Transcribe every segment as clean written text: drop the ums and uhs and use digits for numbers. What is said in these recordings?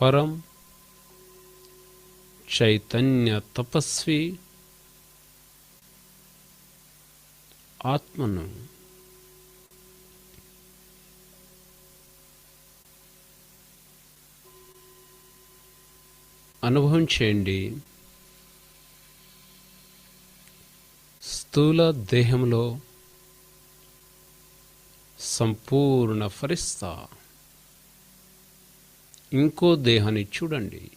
పరం చైతన్య తపస్వి ఆత్మను అనుభవం చేయండి. స్థూల దేహంలో సంపూర్ణ ఫరిస్తా. ఇంకో దేహాన్ని చూడండి.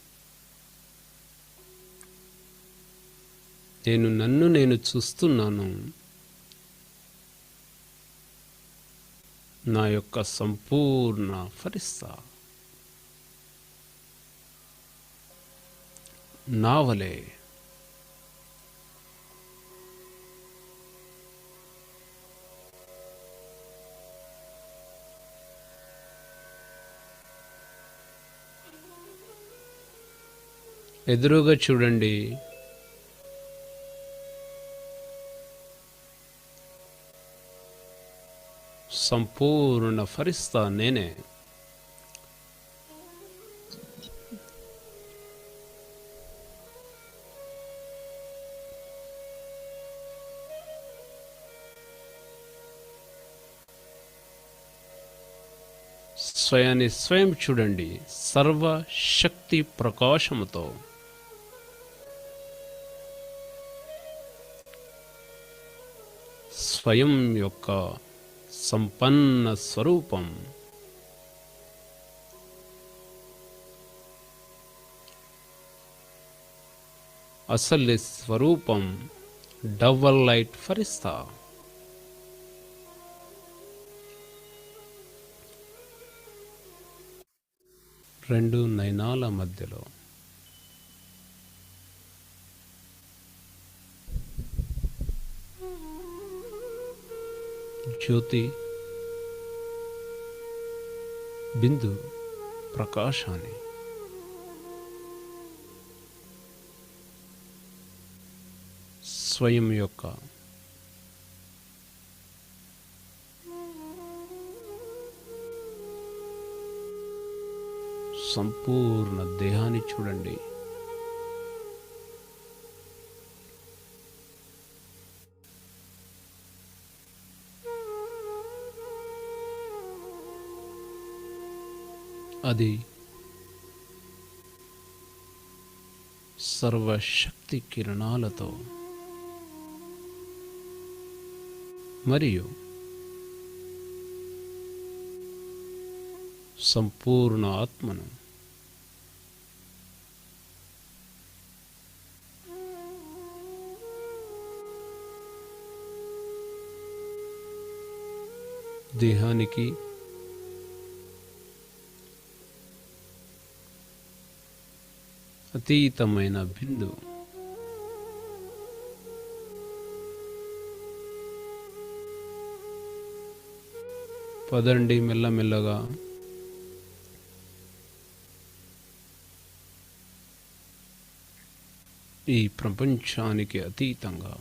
నన్ను చూస్తున్నాను. నా యొక్క సంపూర్ణ ఫరిస్తా నావలే ఎదురుగా చూడండి. సంపూర్ణ ఫరిస్తా నేనే. స్వయాన్ని స్వయం చూడండి. సర్వశక్తి ప్రకాశముతో స్వయం యొక్క సంపన్న స్వరూపం. అసలు స్వరూపం డబల్ లైట్ ఫరిస్తా. రెండు నయనాల మధ్యలో జ్యోతి బిందు ప్రకాశాన్ని స్వయం యొక్క సంపూర్ణ దేహాన్ని చూడండి. అది సర్వశక్తి కిరణాలతో మరియు సంపూర్ణ ఆత్మను దేహానికి అతీతమైన బిందు. పదండి మెల్లమెల్లగా ఈ ప్రపంచానికి అతీతంగా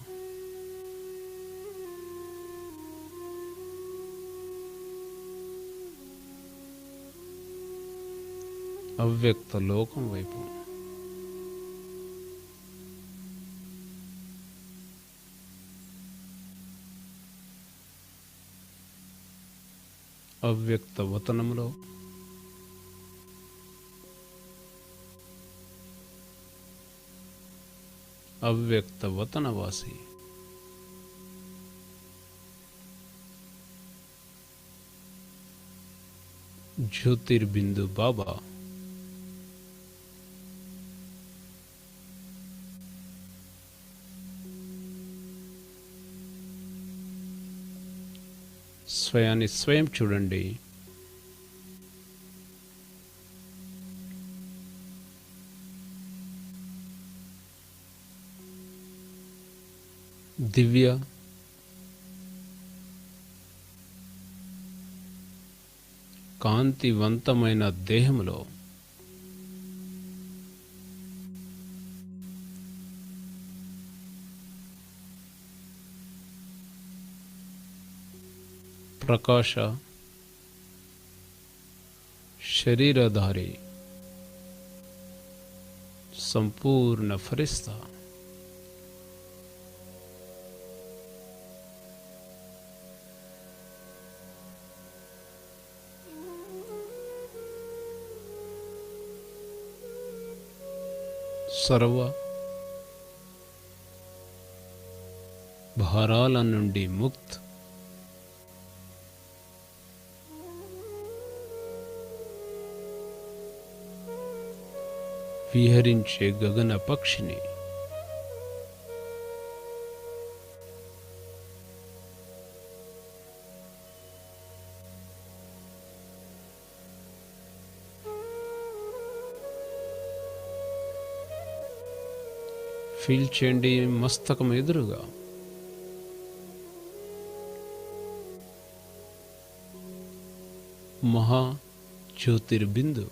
అవ్యక్త లోకం వైపు అవ్యక్త వతనంలో అవ్యక్త వతనవాసి జ్యోతిర్బిందు బాబా స్వయాన్ని స్వయం చూడండి. దివ్య కాంతివంతమైన దేహములో ప్రకాశ శరీరధారి సంపూర్ణ ఫరిస్తా, సర్వ భారాల నుండి ముక్త్, విహరించే గగన పక్షిని, ఫీల్ చేయండి మస్తకం ఎదురుగా మహా జ్యోతిర్బిందు,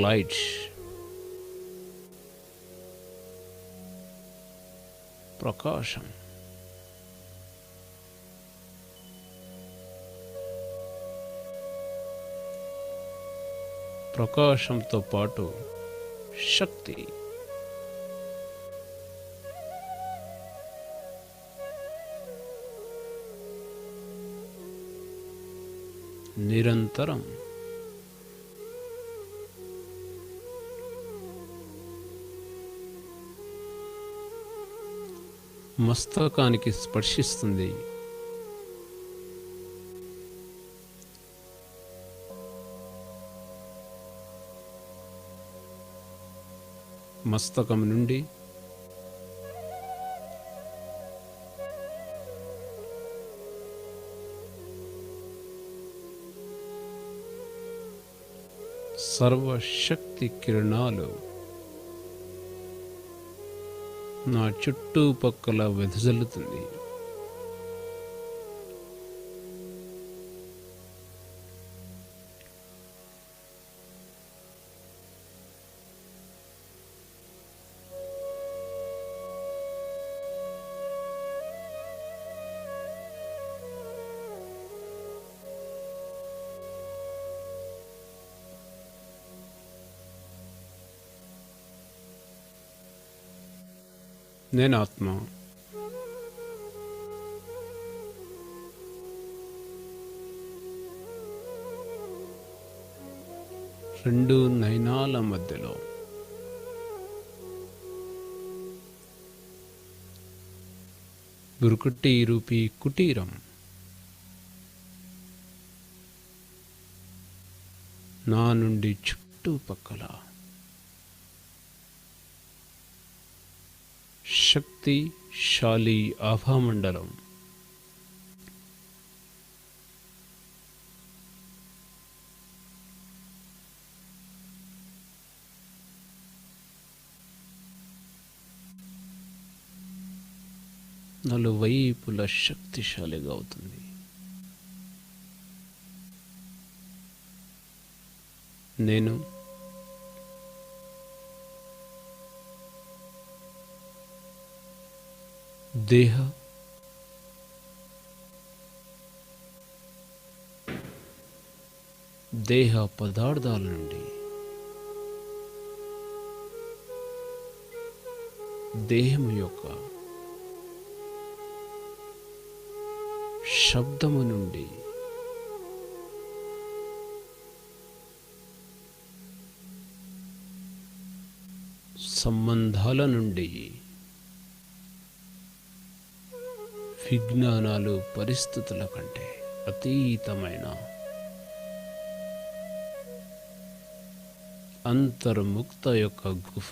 లైట్, ప్రకాశం, ప్రకాశంతో పాటు శక్తి, నిరంతరం మస్తకానికి స్పర్శిస్తుంది. మస్తకం నుండి సర్వశక్తి కిరణాలు నా చుట్టుపక్కల వెదజల్లుతుంది. నేను ఆత్మ, రెండు నయనాల మధ్యలో బురుకుటి రూపీ కుటీరం, నా నుండి చుట్టుపక్కల శక్తిశాలి ఆభామండలం, నలువైపుల శక్తిశాలిగా అవుతుంది. నేను దేహ పదార్థాల నుండి దేహము యొక్క శబ్దము నుండి సంబంధాల నుండి విజ్ఞానాలు పరిస్థితుల కంటే అతీతమైన అంతర్ముక్త యొక్క గుఫ,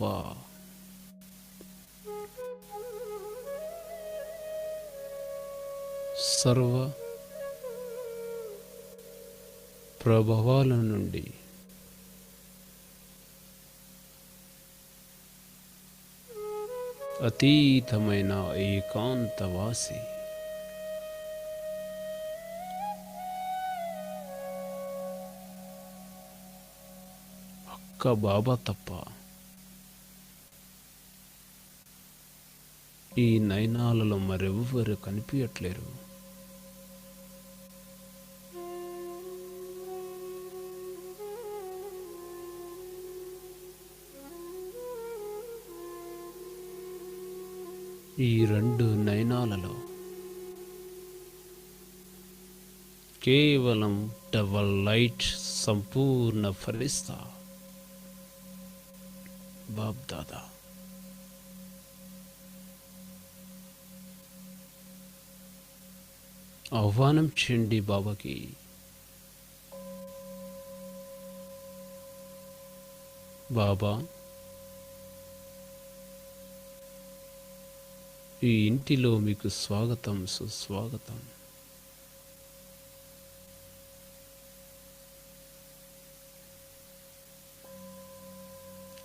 సర్వ ప్రభావాల నుండి అతీతమైన ఏకాంతవాసి, ఒక్క బాబా తప్ప ఈ నయనాలలో మరెవ్వరు కనిపించట్లేరు. ఈ రెండు నయనాలలో కేవలం డబల్ లైట్ సంపూర్ణ ఫరిస్తా బాప్ దాదా. ఆహ్వానం చేయండి బాబాకి. బాబా, ఈ ఇంటిలో మీకు స్వాగతం, సుస్వాగతం.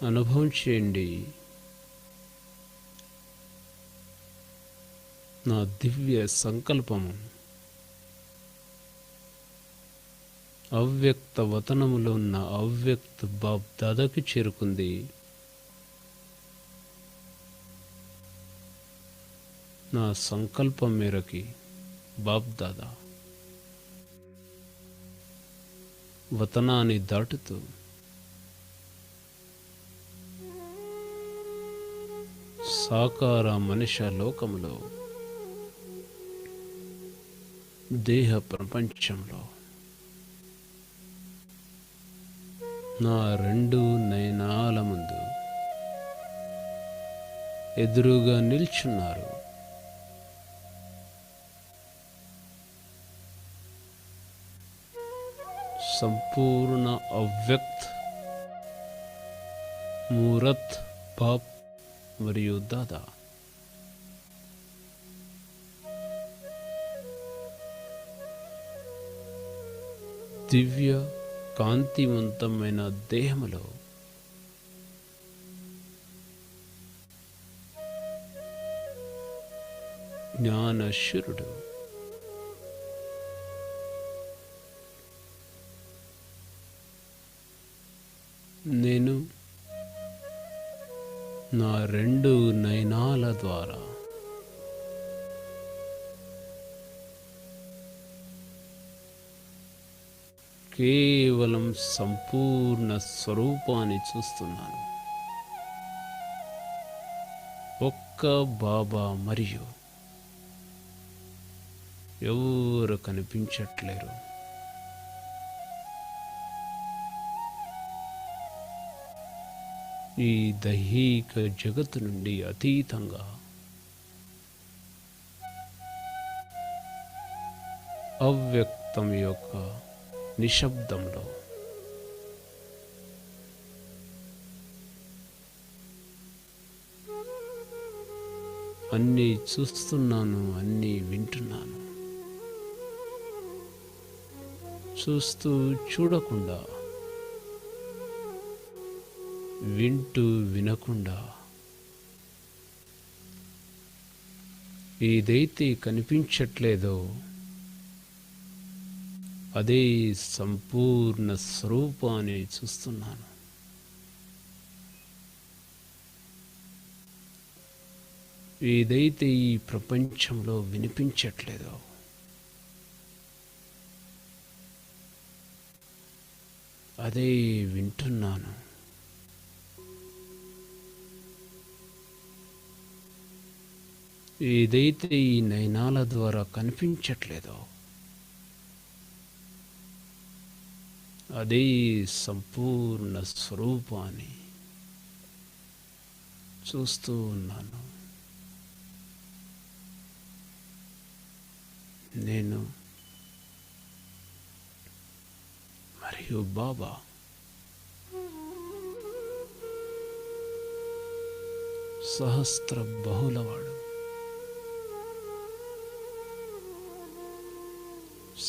అనుభవం చేయండి నా దివ్య సంకల్పము అవ్యక్త వతనములో ఉన్న అవ్యక్త బాప్ దాదాకి చేరుకుంది. నా సంకల్పం మేరకి బాప్ దాదా వతనాన్ని దాటుతూ సాకార మనుష్య లోకములో, దేహ ప్రపంచంలో నా రెండు నయనాల ముందు ఎదురుగా నిల్చున్నారు. సంపూర్ణ అవ్యక్త్ మూరత్ బాప్ మరియు దాదా. దివ్య కాంతివంతమైన దేహములో జ్ఞానశూరుడు నేను నా రెండు నయనాల ద్వారా కేవలం సంపూర్ణ స్వరూపాన్ని చూస్తున్నాను. ఒక్క బాబా మరియు ఎవరు కనిపించట్లేరు. ఈ దైహిక జగత్తు నుండి అతీతంగా అవ్యక్తం యొక్క నిశ్శబ్దంలో అన్నీ చూస్తున్నాను, అన్నీ వింటున్నాను. చూస్తూ చూడకుండా, వింటూ వినకుండా, ఏదైతే కనిపించట్లేదో అదే సంపూర్ణ స్వరూపాన్ని చూస్తున్నాను. ఏదైతే ఈ ప్రపంచంలో వినిపించట్లేదో అదే వింటున్నాను. ఏదైతే ఈ నయనాల ద్వారా కనిపించట్లేదో అదే సంపూర్ణ స్వరూపాన్ని చూస్తూ ఉన్నాను. నేను మరియు బాబా సహస్ర బహుళవాడు,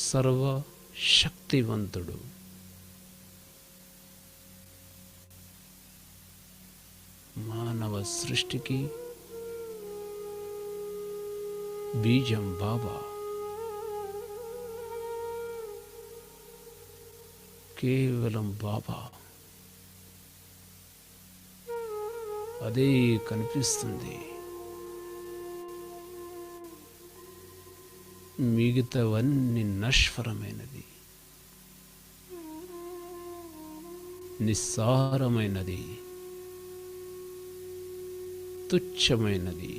సర్వశక్తివంతుడు, మానవ సృష్టికి బీజం బాబా. కేవలం బాబా. అదే కనిపిస్తుంది. మిగతావన్నీ నశ్వరమైనది, నిస్సారమైనది, తుచ్చమైనది,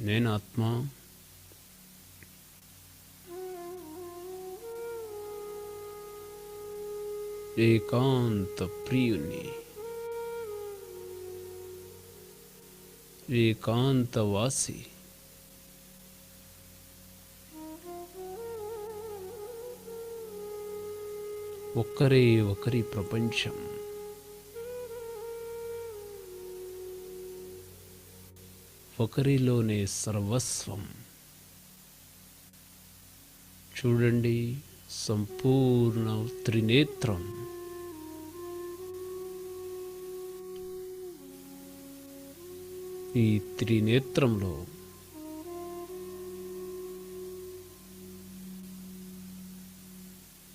నేను ఆత్మ ఏకాంత ప్రియుని, ఏకాంతవాసి, ఒక్కరే ఒకరి ప్రపంచం, ఒకరిలోనే సర్వస్వం. చూడండి, సంపూర్ణ త్రినేత్రం. ఈ త్రినేత్రంలో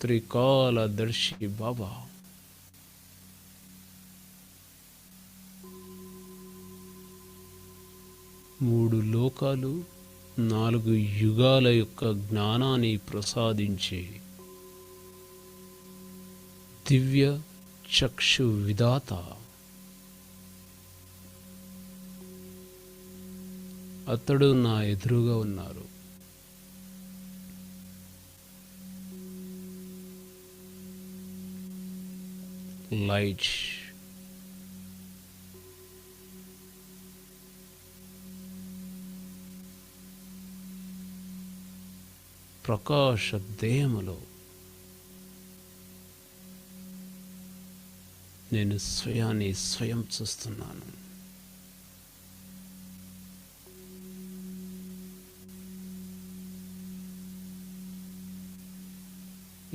త్రికాలదర్శి బాబా మూడు లోకాలు, 4 యుగాల యొక్క జ్ఞానాన్ని ప్రసాదించే దివ్య చక్షు విధాత అతడు నా ఎదురుగా ఉన్నారు. లైట్, ప్రకాశ దేహములో నేను స్వయాన్ని స్వయం చూస్తున్నాను.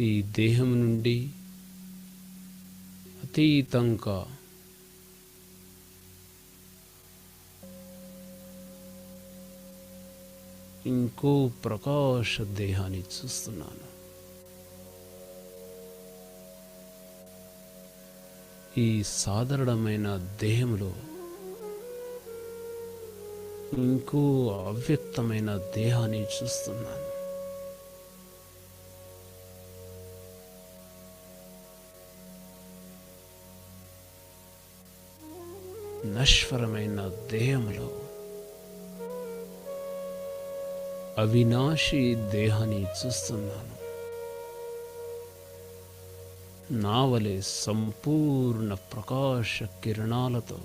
ఈ దేహం నుండి అతీతంగా ఇంకో ప్రకాశ దేహాన్ని చూస్తున్నాను. ఈ సాధారణమైన దేహంలో ఇంకో అవ్యక్తమైన దేహాన్ని చూస్తున్నాను. నశ్వరమైన దేహంలో అవినాశి దేహాన్ని చూస్తున్నాను. నా వలె సంపూర్ణ ప్రకాశ కిరణాలతో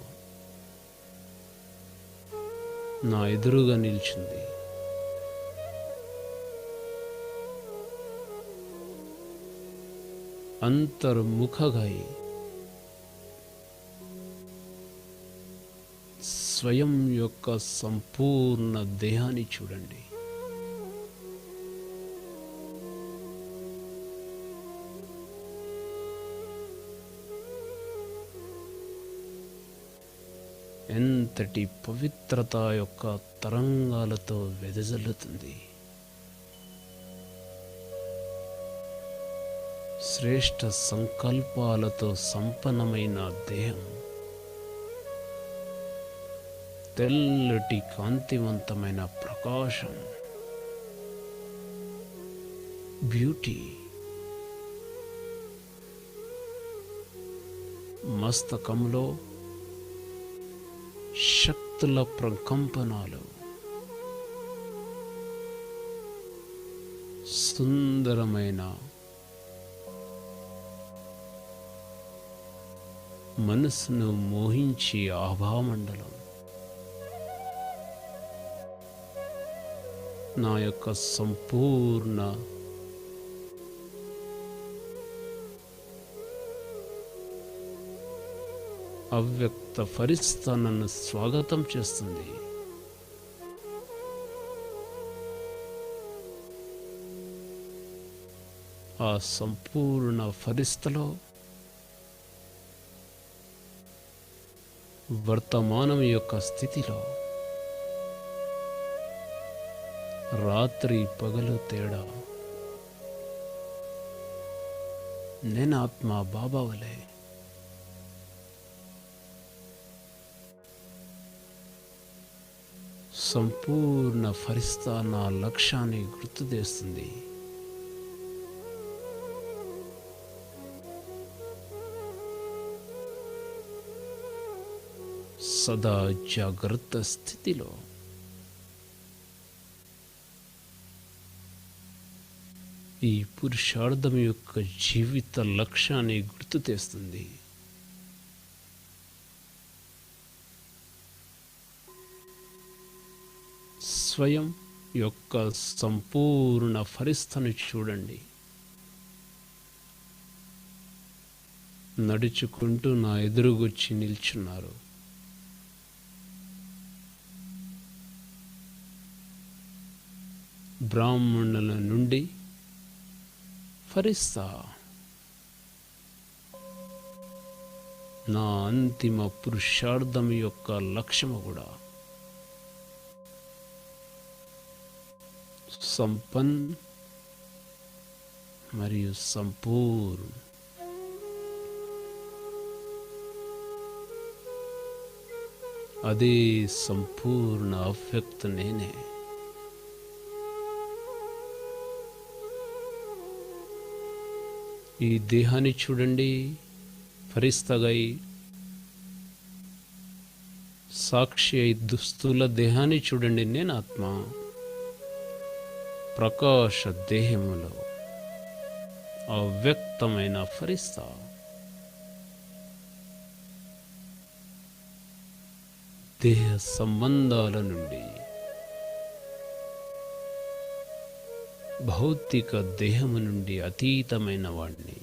నా ఎదురుగా నిలిచింది. అంతర్ముఖగా స్వయం యొక్క సంపూర్ణ దేహాన్ని చూడండి. ఎంతటి పవిత్రత యొక్క తరంగాలతో వెదజల్లుతుంది. శ్రేష్ఠ సంకల్పాలతో సంపన్నమైన దేహం, తెల్లటి కాంతివంతమైన ప్రకాశం, బ్యూటీ, మస్తకంలో శక్తుల ప్రకంపనాలు, సుందరమైన మనసును మోహించి ఆభామండలం, నా యొక్క సంపూర్ణ అవ్యక్త ఫరిస్తా నన్ను స్వాగతం చేస్తుంది. ఆ సంపూర్ణ ఫరిస్తలో వర్తమానం యొక్క స్థితిలో రాత్రి పగలు తేడా, నేను ఆత్మ బాబా వలె సంపూర్ణ ఫరిస్తా నా లక్ష్యాన్ని గుర్తుచేస్తుంది. సదా జాగ్రత్త స్థితిలో ఈ పురుషార్థం యొక్క జీవిత లక్ష్యాన్ని గుర్తు తెస్తుంది. స్వయం యొక్క సంపూర్ణ ఫరిస్తను చూడండి. నడుచుకుంటూ నా ఎదురుగొచ్చి నిల్చున్నారు. బ్రాహ్మణుల నుండి ఫరిస్తా, నా అంతిమ పురుషార్థం యొక్క లక్ష్యము కూడా సంపన్ మరియు సంపూర్ణ. అదే సంపూర్ణ అవ్యక్త నేనే. ఈ దేహాన్ని చూడండి, ఫరిస్తగై సాక్షి అయి దుస్తుల దేహాన్ని చూడండి. నేను ఆత్మ ప్రకాశ దేహములో అవ్యక్తమైన ఫరిస్తా. దేహ సంబంధాల నుండి భౌతిక దేహము నుండి అతీతమైన వాడిని.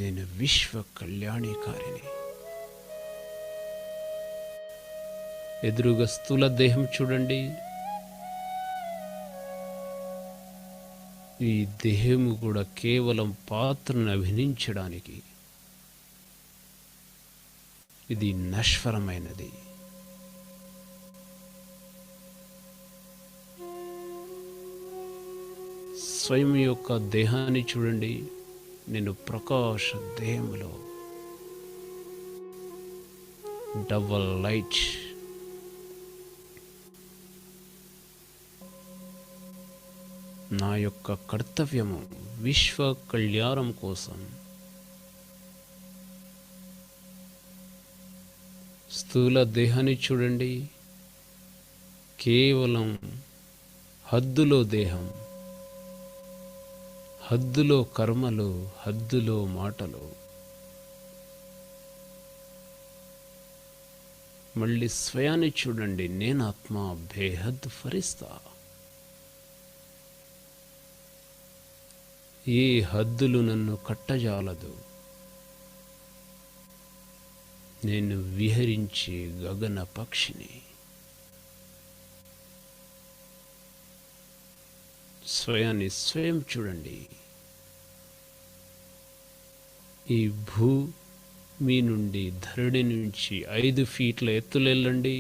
నేను విశ్వ కళ్యాణికారిని. ఎదురుగా స్థూల దేహం చూడండి. ఈ దేహము కూడా కేవలం పాత్రను అభినయించడానికి. ఇది నశ్వరమైనది. స్వయం యొక్క దేహాన్ని చూడండి. నేను ప్రకాశ దేహములో డబల్ లైట్. నా యొక్క కర్తవ్యము విశ్వ కళ్యాణం కోసం. స్థూల దేహాన్ని చూడండి. కేవలం హద్దులో దేహం, హద్దులో కర్మలు, హద్దులో మాటలు. మళ్ళీ స్వయాన్ని చూడండి. నేను ఆత్మ బేహద్ ఫరిస్తా. ఏ హద్దులు నన్ను కట్టజాలదు. నేను విహరించే గగన పక్షిని. స్వయాన్ని స్వయం చూడండి. ఈ భూమి నుండి ధరణి నుంచి 5 ఫీట్ల ఎత్తులెళ్ళండి.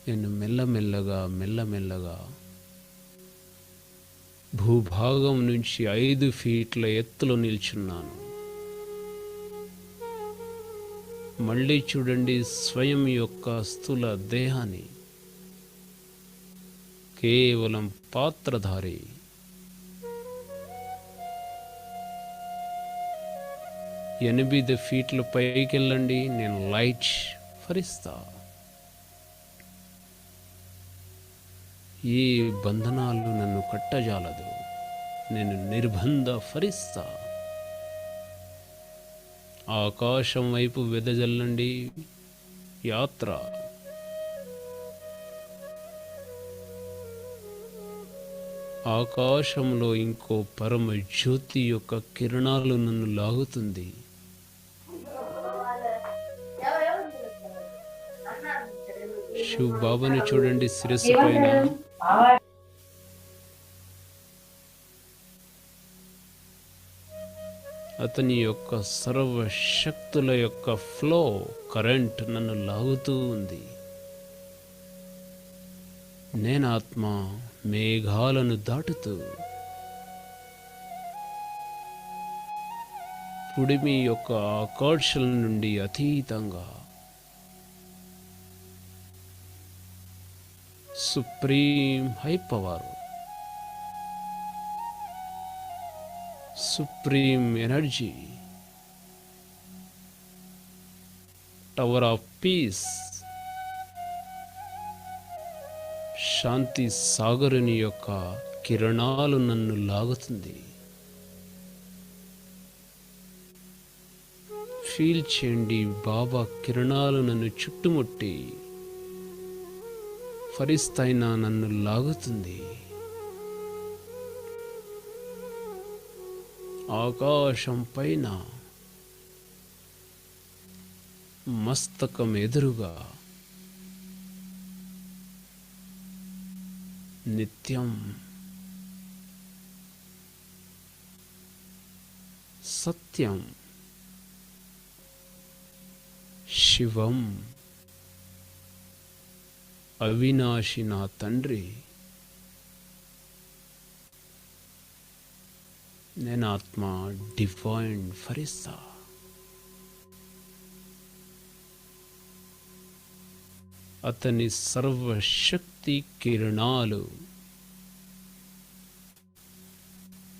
నేను మెల్లమెల్లగా భూభాగం నుంచి 5 ఫీట్ల ఎత్తులో నిల్చున్నాను. మళ్ళీ చూడండి స్వయం యొక్క స్థూల దేహాన్ని. కేవలం పాత్రధారి. ఎనిమిది ఫీట్ల పైకి వెళ్ళండి. నేను లైట్ ఫరిస్తా. ఏ బంధనాలు నన్ను కట్టజాలదు. నేను నిర్బంధ ఫరిస్తా. ఆకాశం వైపు వెదజల్లండి. యాత్ర. ఆకాశంలో ఇంకో పరమ జ్యోతి యొక్క కిరణాలు నన్ను లాగుతుంది. శివ్ బాబాని చూడండి శిరస్సు పైన. అతని యొక్క సర్వశక్తుల యొక్క ఫ్లో కరెంట్ నన్ను లాగుతూ ఉంది. నేను ఆత్మ మేఘాలను దాటుతూ పుడిమి యొక్క ఆకర్షణ నుండి అతీతంగా supreme high power, supreme energy, tower of peace, శాంతి సాగరుని యొక్క కిరణాలు నన్ను లాగుతుంది. ఫీల్ చేయండి, బాబా కిరణాలు నన్ను చుట్టుముట్టి ఫరిస్తైనా నన్ను లాగుతుంది. ఆకాశం పైన మస్తకం ఎదురుగా నిత్యం సత్యం శివం అవినాశి నా తండ్రి, నేను ఆత్మ డివైన్ ఫరిస్తా. అతని సర్వశక్తి కిరణాలు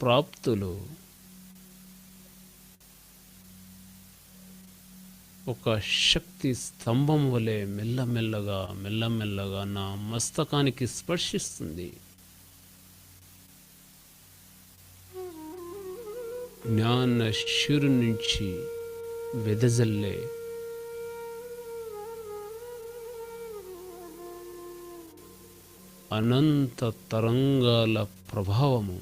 ప్రాప్తులు ఒక శక్తి స్తంభం వలె మెల్లమెల్లగా నా మస్తకానికి స్పర్శిస్తుంది. జ్ఞాన శిరు నుంచి వెదజల్లే అనంత తరంగాల ప్రభావము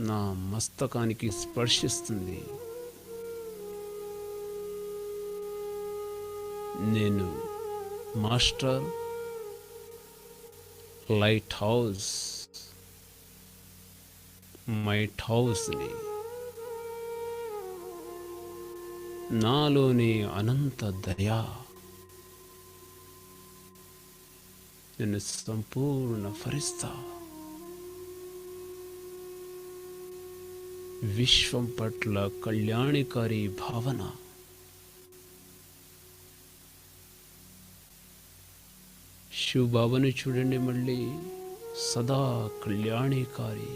నా మస్తకానికి స్పర్శిస్తుంది. నేను మాస్టర్ లైట్ హౌస్ మైట్ హౌస్ని, నాలోని అనంత దయా నేను సంపూర్ణ ఫరిస్తా. విశ్వం పట్ల కళ్యాణికారి భావన శివబాబాను చూడండి, మళ్ళీ సదా కళ్యాణికారి.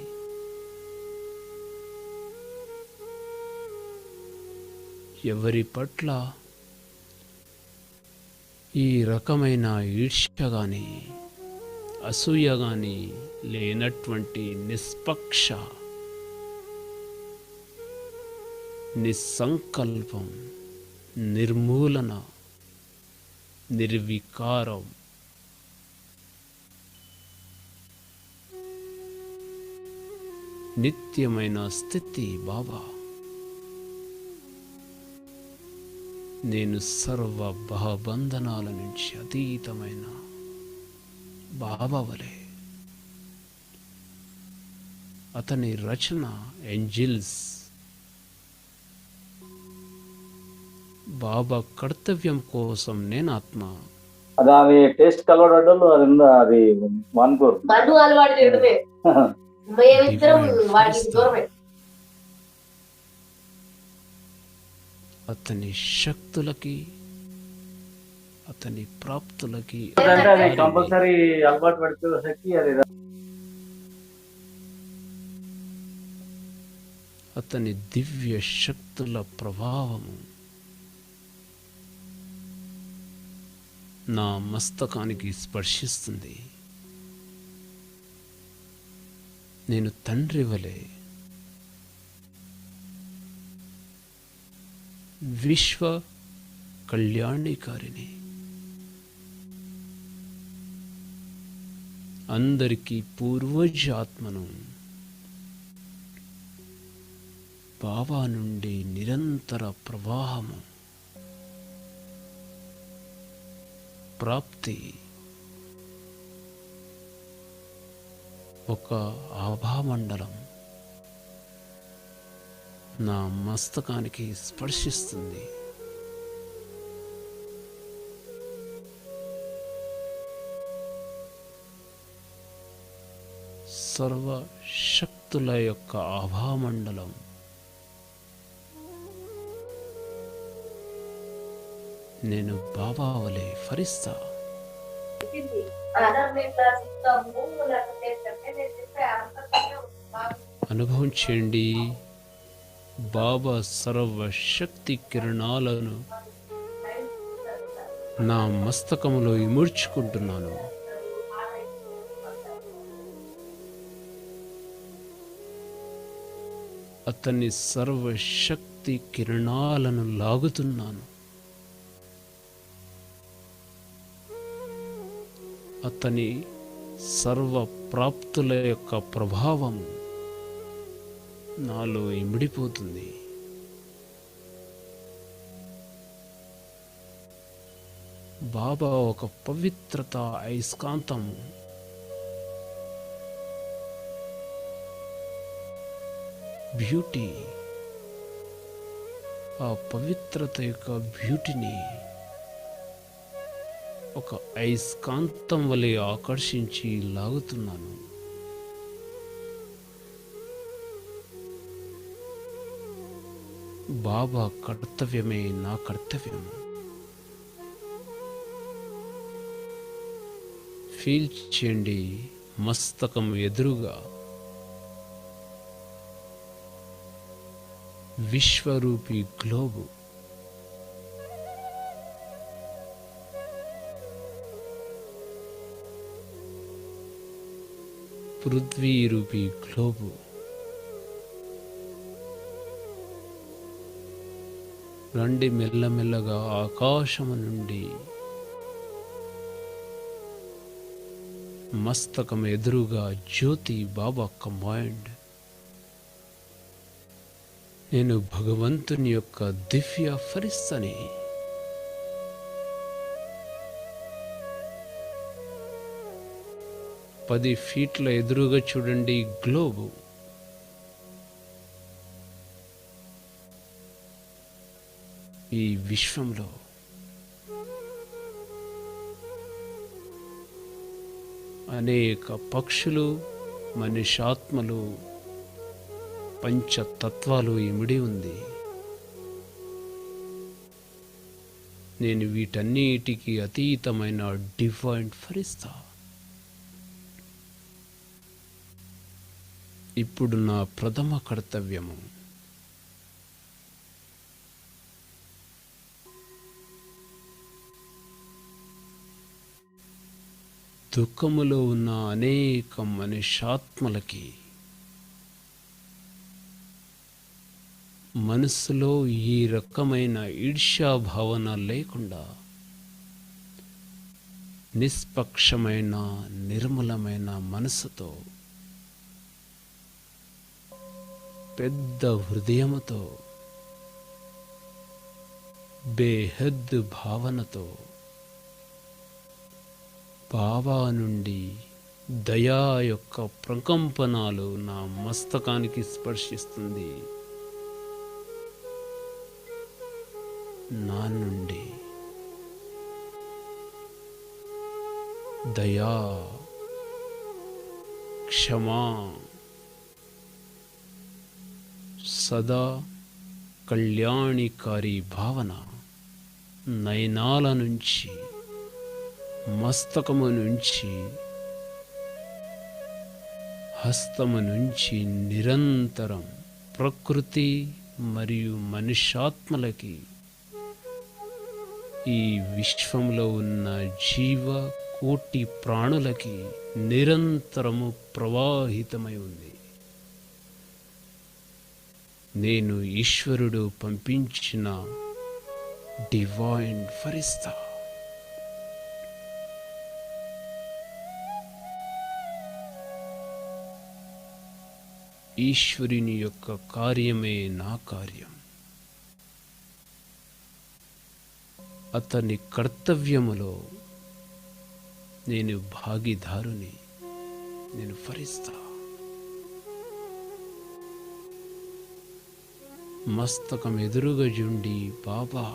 ఎవరి పట్ల ఈ రకమైన ఈర్ష్య కానీ అసూయ కానీ లేనటువంటి నిష్పక్ష నిస్సంకల్పం నిర్మూలన నిర్వికారం నిత్యమైన స్థితి బాబా. నేను సర్వ భవబంధనాల నుంచి అతీతమైన బాబా వలె. అతని రచన ఏంజిల్స్. బాబా కర్తవ్యం కోసం నేను ఆత్మ. అది టేస్ట్ కలవడలు అది మాన్కూర్ బండు అలవాటు చేయడమే. మేమిద్దరం వాడికి దూరమే. అతని శక్తులకి అతని ప్రాప్తులకి అది కంపల్సరీ అలవాటు పడితే శక్తి అది. అతని దివ్య శక్తుల ప్రభావము నా మస్తకానికి స్పర్శిస్తుంది. నేను తండ్రి వలె విశ్వ కళ్యాణికారిని. అందరికీ పూర్వజాత్మను బాబా నుండి నిరంతర ప్రవాహము ప్రాప్తి. ఒక ఆభామండలం నా మస్తకానికి స్పర్శిస్తుంది. సర్వశక్తుల యొక్క ఆభామండలం నేను బాబా వలె ఫరిస్తా. అనుభవం చేయండి, బాబా సర్వశక్తి కిరణాలను నా మస్తకములో ఇముడ్చుకుంటున్నాను. అతని సర్వశక్తి కిరణాలను లాగుతున్నాను. అతని సర్వ ప్రాప్తుల యొక్క ప్రభావము నాలో ఇమిడిపోతుంది. బాబా ఒక పవిత్రత అయస్కాంతము. బ్యూటీ, ఆ పవిత్రత యొక్క బ్యూటీని ఒక అయస్కాంతం వలె ఆకర్షించి లాగుతున్నాను. బాబా కర్తవ్యమే నా కర్తవ్యము. ఫీల్ చేయండి, మస్తకం ఎదురుగా విశ్వరూపి గ్లోబు. పృథ్వీ రూపి గ్లోబు. రండి, మెల్లమెల్లగా ఆకాశము నుండి మస్తకం ఎదురుగా జ్యోతి బాబా కమాండ్. నేను భగవంతుని యొక్క దివ్య ఫరిస్తని. పది ఫీట్ల ఎదురుగా చూడండి గ్లోబు. ఈ విశ్వంలో అనేక పక్షులు, మనుష్యాత్మలు, పంచతత్వాలు ఇమిడి ఉంది. నేను వీటన్నిటికీ అతీతమైన డివైన్ ఫరిస్తా. ఇప్పుడు నా ప్రథమ కర్తవ్యము దుఃఖములో ఉన్న అనేక మనుష్యాత్మలకి మనస్సులో ఈ రకమైన ఈర్ష్యా భావన లేకుండా నిష్పక్షమైన నిర్మలమైన మనసుతో, పెద్ద హృదయముతో, బేహద్దు భావనతో బాబా నుండి దయా యొక్క ప్రకంపనాలు నా మస్తకానికి స్పర్శిస్తుంది. నా నుండి దయా, క్షమా, సదా కళ్యాణికారి భావన నయనాల నుంచి, మస్తకము నుంచి, హస్తము నుంచి నిరంతరం ప్రకృతి మరియు మనుష్యాత్మలకి, ఈ విశ్వంలో ఉన్న జీవ కోటి ప్రాణులకి నిరంతరము ప్రవాహితమై ఉంది. నేను ఈశ్వరుడు పంపించిన డివైన్ ఫరిస్తా. ఈశ్వరుని యొక్క కార్యమే నా కార్యం. అతని కర్తవ్యములో నేను భాగీదారుని. నేను ఫరిస్తా. మస్తకం ఎదురుగా జుండి బాబా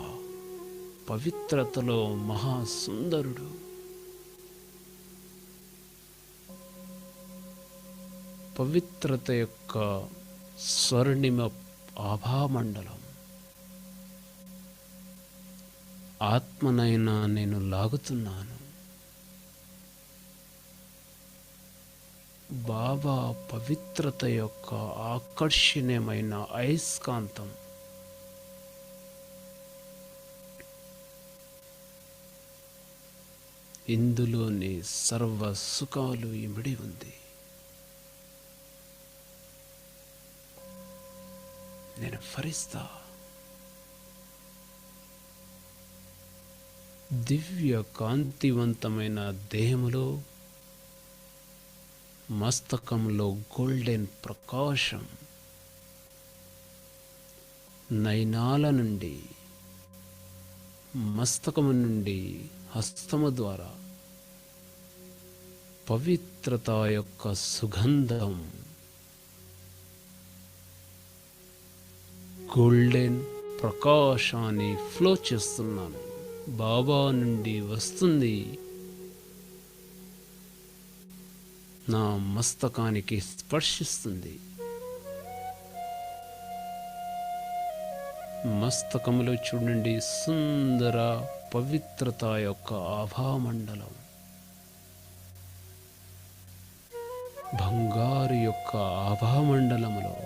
పవిత్రతలో మహాసుందరుడు. పవిత్రత యొక్క స్వర్ణిమ ఆభామండలం. ఆత్మనైనా నేను లాగుతున్నాను. బాబా పవిత్రత యొక్క ఆకర్షణీయమైన అయస్కాంతం ఇందులోని సర్వ సుఖాలు ఇమిడి ఉంది. నేను ఫరిస్తా. దివ్య కాంతివంతమైన దేహములో, మస్తకంలో గోల్డెన్ ప్రకాశం నయనాల నుండి, మస్తకము నుండి హస్తము ద్వారా పవిత్రత యొక్క సుగంధం, గోల్డెన్ ప్రకాశాన్ని ఫ్లో చేస్తున్నాను. బాబా నుండి వస్తుంది, నా మస్తకానికి స్పర్శిస్తుంది. మస్తకములో చూడండి, సుందర పవిత్రత యొక్క ఆభామండలం, బంగారు యొక్క ఆభామండలములో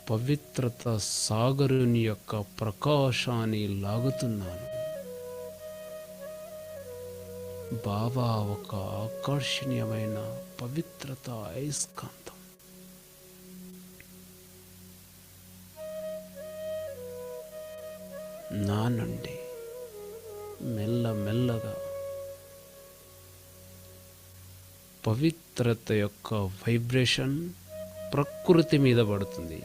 పవిత్రత సాగరుని యొక్క ప్రకాశాన్ని లాగుతున్నాను. బాబా ఒక ఆకర్షణీయమైన పవిత్రత అయస్కాంతం. నా నుండి మెల్లమెల్లగా పవిత్రత యొక్క వైబ్రేషన్ ప్రకృతి మీద పడుతుంది.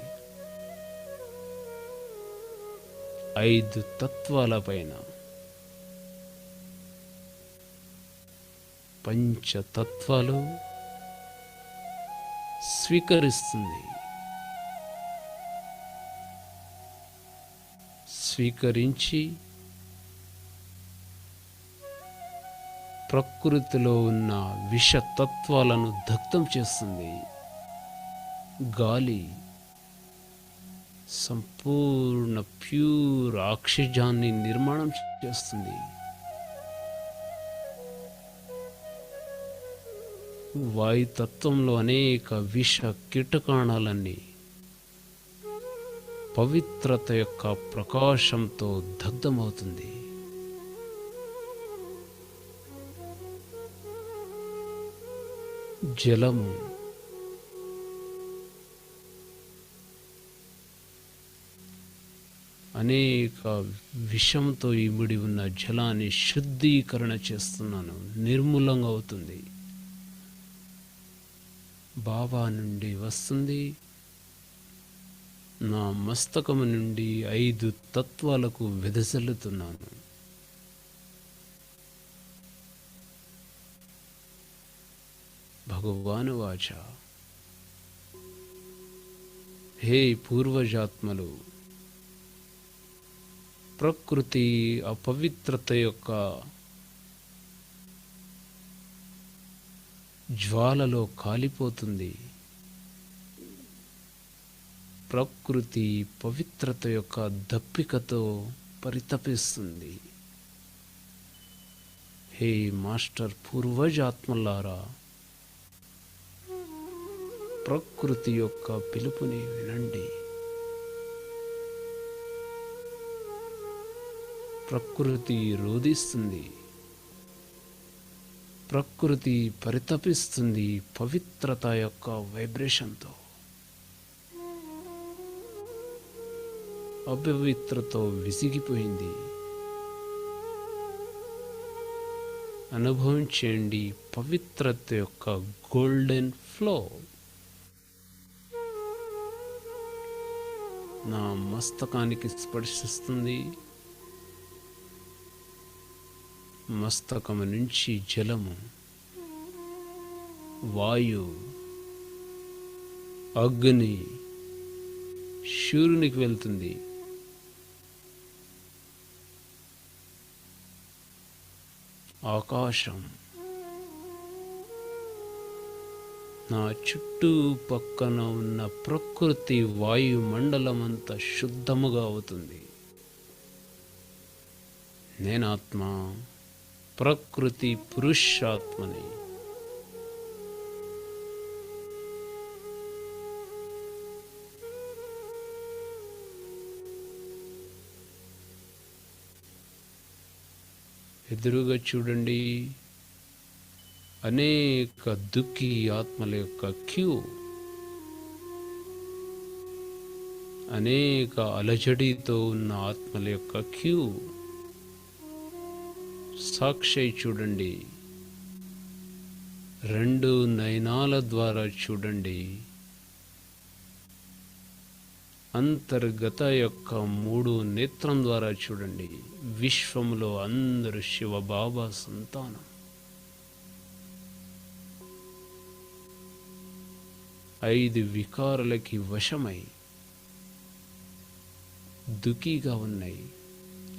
5 తత్వాలపైన, పంచతత్వాలు స్వీకరిస్తుంది. స్వీకరించి ప్రకృతిలో ఉన్న విషతత్వాలను దగ్ధం చేస్తుంది. గాలి సంపూర్ణ ప్యూర్ ఆక్సిజన్ని నిర్మాణం చేస్తుంది. వాయుతత్వంలో అనేక విష కీటకాణాలన్నీ పవిత్రత యొక్క ప్రకాశంతో దగ్ధమవుతుంది. జలము అనేక విషంతో ఇమిడి ఉన్న జలాన్ని శుద్ధీకరణ చేస్తున్నాను, నిర్మూలంగా అవుతుంది. బాబా నుండి వస్తుంది, నా మస్తకము నుండి 5 తత్వాలకు వెదజల్లుతున్నాను. భగవాను వాచ, హే పూర్వజాత్మలు, ప్రకృతి అపవిత్రత యొక్క జ్వాలలో కాలిపోతుంది. ప్రకృతి పవిత్రత యొక్క దప్పికతో పరితపిస్తుంది. హే మాస్టర్ పూర్వజాత్మలారా, ప్రకృతి యొక్క పిలుపుని వినండి. ప్రకృతి రోదిస్తుంది, ప్రకృతి పరితపిస్తుంది పవిత్రత యొక్క వైబ్రేషన్తో. అపవిత్రతో విసిగిపోయింది. అనుభవించండి పవిత్రత యొక్క గోల్డెన్ ఫ్లో. నా మస్తకానికి స్పర్శిస్తుంది. మస్తకము నుంచి జలము, వాయు, అగ్ని సూర్యునికి వెళ్తుంది. ఆకాశం, నా చుట్టూ పక్కన ఉన్న ప్రకృతి వాయుమండలమంతా శుద్ధముగా అవుతుంది. నేనాత్మ, ప్రకృతి పురుషాత్మని. ఎదురుగా చూడండి, అనేక దుఃఖి ఆత్మల యొక్క క్యూ, అనేక అలజడితో ఉన్న ఆత్మల యొక్క క్యూ. సాక్షి చూడండి, రెండు నయనాల ద్వారా చూడండి, అంతర్గత యొక్క మూడు నేత్రం ద్వారా చూడండి. విశ్వంలో అందరూ శివబాబా సంతానం. ఐదు వికారాలకి వశమై దుఃఖీగా ఉన్నాయి.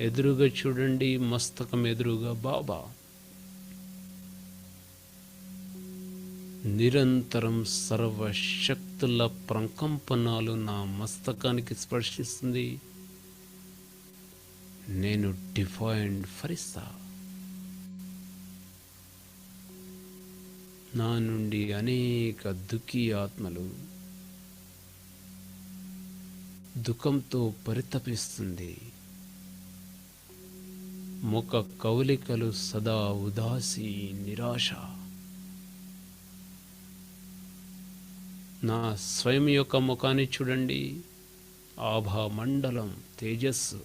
ఎదురుగా చూడండి, మస్తకం ఎదురుగా బాబా. నిరంతరం సర్వశక్తుల ప్రకంపనాలు నా మస్తకానికి స్పర్శిస్తుంది. నేను డిఫైన్డ్ ఫరిస్తా. నా నుండి అనేక దుఃఖీ ఆత్మలు దుఃఖంతో పరితపిస్తుంది. ముఖ కవలికలు సదా ఉదాసి, నిరాశ. నా స్వయం యొక్క ముఖాన్ని చూడండి, ఆభా మండలం, తేజస్సు.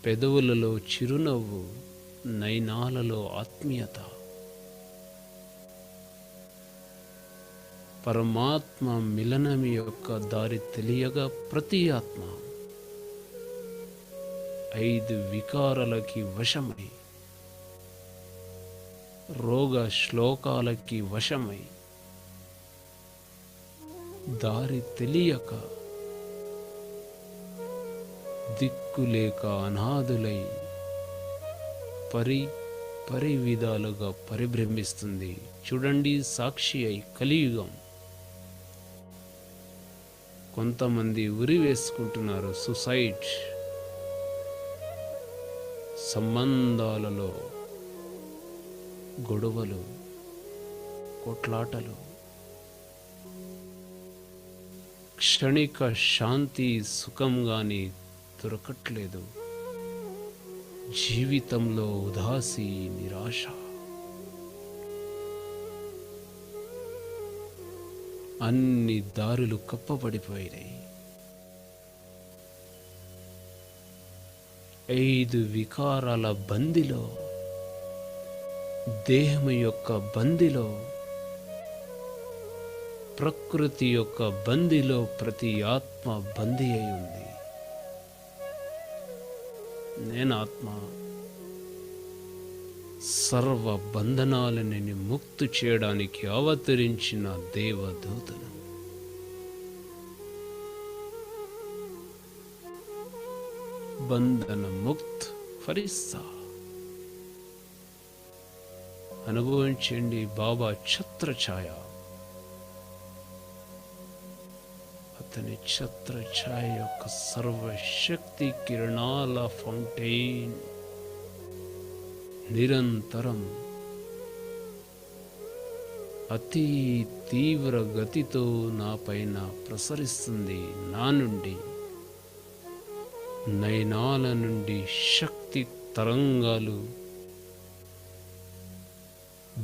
పెదవులలో చిరునవ్వు, నయనాలలో ఆత్మీయత. పరమాత్మ మిలనం యొక్క దారి తెలియగా ప్రతి ఆత్మ ఐదు వికారాలకి వశమై, రోగ శ్లోకాలకి వశమై, దారి తెలియక దిక్కులేక అనాథులై పరివిధాలుగా పరిభ్రమిస్తుంది. చూడండి, సాక్షి అయి కలియుగం. కొంతమంది ఉరి వేసుకుంటున్నారు, సుసైడ్. సంబంధాలలో గొడవలు, కొట్లాటలు. క్షణిక శాంతి, సుఖం గాని దొరకట్లేదు. జీవితంలో ఉదాసి, నిరాశ. అన్ని దారులు కప్పబడిపోయినాయి. ఐదు వికారాల బందిలో, దేహం యొక్క బందిలో, ప్రకృతి యొక్క బందిలో ప్రతి ఆత్మ బందీ అయి ఉంది. నేను ఆత్మ సర్వ బంధనాలని ముక్తి చేయడానికి అవతరించిన దేవదూతను. బంధన ముక్త్ ఫరిస్తా. అనుభవించండి బాబా ఛత్రఛాయ. అతని ఛత్రఛాయ యొక్క సర్వశక్తి కిరణాల ఫౌంటైన్ నిరంతరం అతి తీవ్ర గతితో నా పైన ప్రసరిస్తుంది. నా నుండి, నయనాల నుండి శక్తి తరంగాలు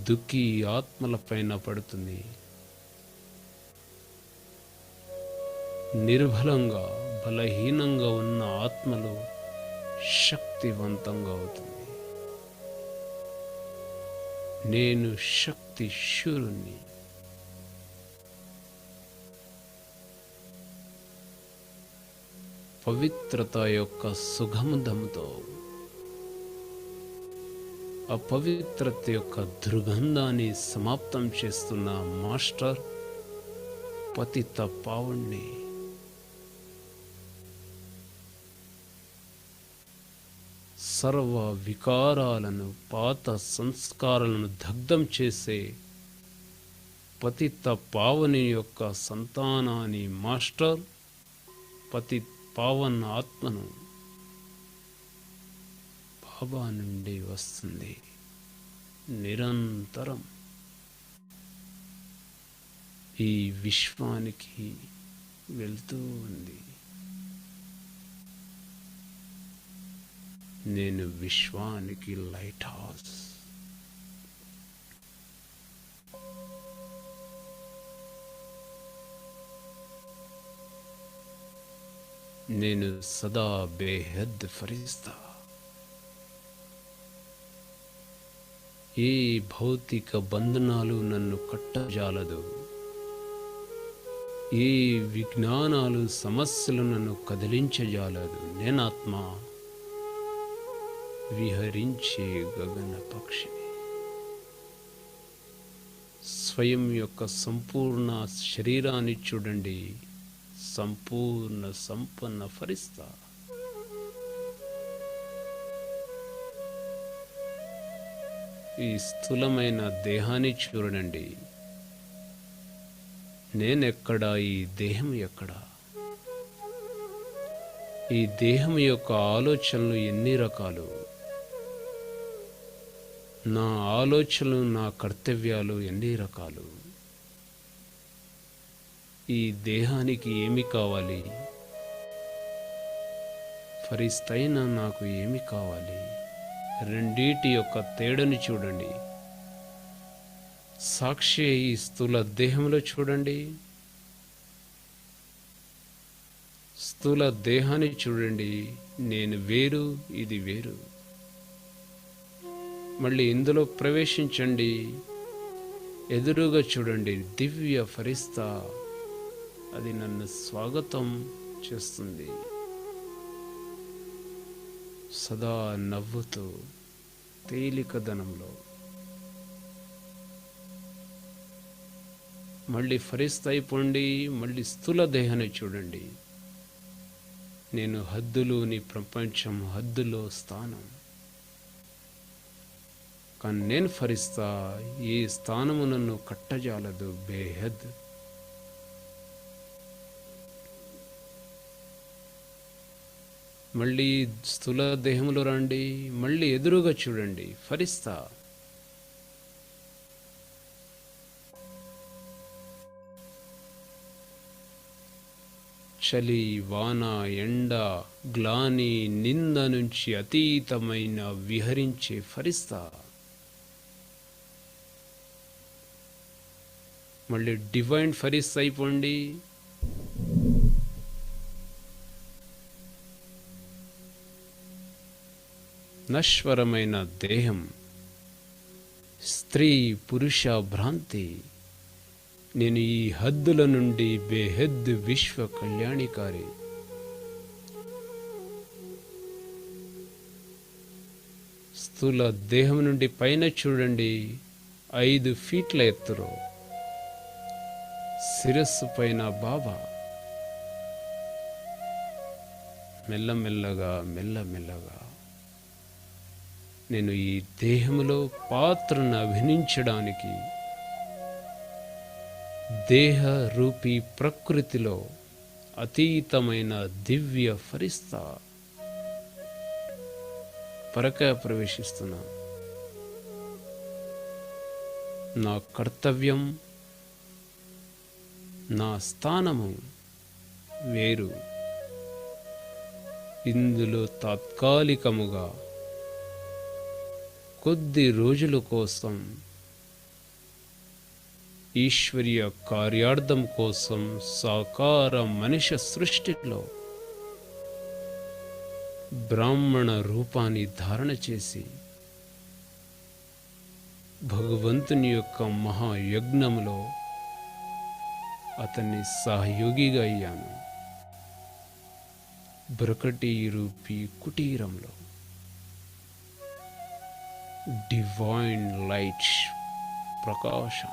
దుఃఖీ ఆత్మల పైన పడుతుంది. నిర్బలంగా, బలహీనంగా ఉన్న ఆత్మలు శక్తివంతంగా అవుతుంది. నేను శక్తి శూరుణ్ణి. పవిత్రత యొక్క సుగంధంతో అపవిత్రత యొక్క దుర్గంధాన్ని సమాప్తం చేస్తున్న మాస్టర్ పతిత పావణ్ణి. సర్వ వికారాలను, పాత సంస్కారాలను దగ్ధం చేసే పతిత పావని యొక్క సంతానాన్ని మాస్టర్ పతి పావన్ ఆత్మను బాబా నుండి వస్తుంది. నిరంతరం ఈ విశ్వానికి వెళ్తూ ఉంది. నేను విశ్వానికి లైట్ హౌస్. నేను సదా బేహద్ ఫరిస్తా. ఏ భౌతిక బంధనాలు నన్ను కట్టజాలదు. ఏ విజ్ఞానాలు సమస్యలు నన్ను కదిలించజాలదు. నేనాత్మ విహరించే గగన పక్షిని. స్వయం యొక్క సంపూర్ణ శరీరాన్ని చూడండి. సంపూర్ణ సంపన్న ఫరిస్తా. ఈ స్థూలమైన దేహాన్ని చూడండి. నేనెక్కడా, ఈ దేహం ఎక్కడా? ఈ దేహం యొక్క ఆలోచనలు ఎన్ని రకాలు? నా ఆలోచనలు, నా కర్తవ్యాలు ఎన్ని రకాలు? ఈ దేహానికి ఏమి కావాలి? ఫరిస్తైన నాకు ఏమి కావాలి? రెండిటి యొక్క తేడాని చూడండి. సాక్షి ఈ స్థూల దేహంలో చూడండి. స్థూల దేహాన్ని చూడండి. నేను వేరు, ఇది వేరు. మళ్ళీ ఇందులో ప్రవేశించండి. ఎదురుగా చూడండి. దివ్య ఫరిస్తా అది నన్ను స్వాగతం చేస్తుంది. సదా నవ్వుతూ తేలికదనంలో. మళ్ళీ ఫరిస్తా అయిపోండి. మళ్ళీ స్థూల దేహాన్ని చూడండి. నేను హద్దులోని ప్రపంచం, హద్దులో స్థానం. కానీ నేను ఫరిస్తా. ఏ స్థానము నన్ను కట్టజాలదు. బేహద్. మళ్ళీ స్థూల దేహంలో రండి. మళ్ళీ ఎదురుగా చూడండి. ఫరిస్తా. చలి, వాన, ఎండ, గ్లాని, నింద నుంచి అతీతమైన విహరించే ఫరిస్తా. మళ్ళీ డివైన్ ఫరిస్తా అయిపోండి. నశ్వరమైన దేహం, స్త్రీ పురుష భ్రాంతి. నేను ఈ హద్దుల నుండి బేహద్ విశ్వ కళ్యాణికారి. స్థూల దేహం నుండి పైన చూడండి. 5 ఫీట్ల ఎత్తులో శిరస్సు పైన బాబా. మెల్లమెల్లగా మెల్లమెల్లగా నేను ఈ దేహంలో పాత్రను అభినయించడానికి దేహ రూపీ ప్రకృతిలో అతీతమైన దివ్య ఫరిస్తా పరకాయ ప్రవేశిస్తున్నా. నా కర్తవ్యం, నా స్థానము వేరు. ఇందులో తాత్కాలికముగా కొద్ది రోజుల కోసం ఈశ్వరీయ కార్యార్థం కోసం సాకార మనుష్య సృష్టిలో బ్రాహ్మణ రూపాన్ని ధారణ చేసి భగవంతుని యొక్క మహాయజ్ఞంలో అతన్ని సహయోగిగా అయ్యాను. బ్రకటి రూపీ కుటీరంలో డివైన్ లైట్ ప్రకాశం.